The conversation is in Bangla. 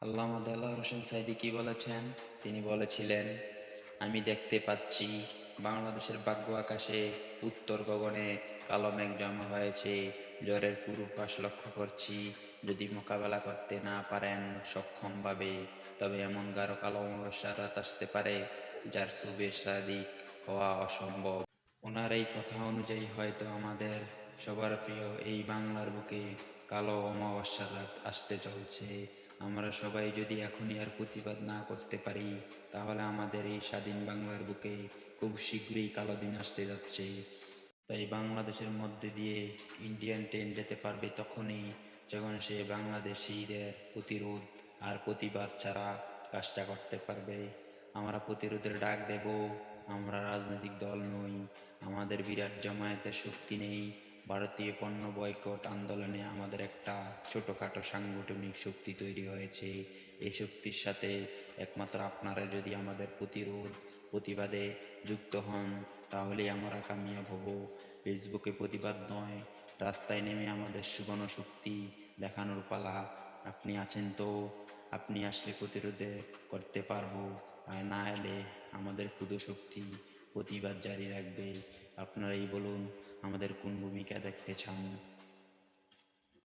আল্লামা দেলোয়ার হোসেন সাঈদী কি বলেছেন? তিনি বলেছিলেন, আমি দেখতে পাচ্ছি বাংলাদেশের ভাগ্য আকাশে উত্তর গগনে কালো মেঘ জমা হয়েছে। ঝড়ের পূর্বাভাস লক্ষ্য করছি। যদি মোকাবেলা করতে না পারেন সক্ষমভাবে, তবে এমন গাঢ় কালো অমাবস্যার রাত আসতে পারে যার শুভে সাদিক হওয়া অসম্ভব। ওনার এই কথা অনুযায়ী হয়তো আমাদের সবার প্রিয় এই বাংলার বুকে কালো অমাবস্যার রাত আসতে চলছে। আমরা সবাই যদি এখনই আর প্রতিবাদ না করতে পারি, তাহলে আমাদের এই স্বাধীন বাংলার বুকে খুব শীঘ্রই কালো দিন আসতে যাচ্ছে। তাই বাংলাদেশের মধ্যে দিয়ে ইন্ডিয়ান ট্রেন যেতে পারবে তখনই যখন সে বাংলাদেশিদের প্রতিরোধ আর প্রতিবাদ ছাড়া কাজটা করতে পারবে। আমরা প্রতিরোধের ডাক দেব। আমরা রাজনৈতিক দল নই, আমাদের বিরাট জামায়াতের শক্তি নেই। ভারতীয় পণ্য বয়কট আন্দোলনে আমাদের একটা ছোটোখাটো সাংগঠনিক শক্তি তৈরি হয়েছে। এই শক্তির সাথে একমাত্র আপনারা যদি আমাদের প্রতিবাদে যুক্ত হন, তাহলেই আমরা কামিয়াব হব। ফেসবুকে প্রতিবাদ নয়, রাস্তায় নেমে আমাদের গণশক্তি দেখানোর পালা। আপনি আছেন তো? আপনি আসলে প্রতিরোধে করতে পারবো, আর না এলে আমাদের ক্ষুদ্র শক্তি প্রতিবাদ জারি রাখবে। আপনারাই বলুন, আমাদের কোন ভূমিকা দেখতে চান?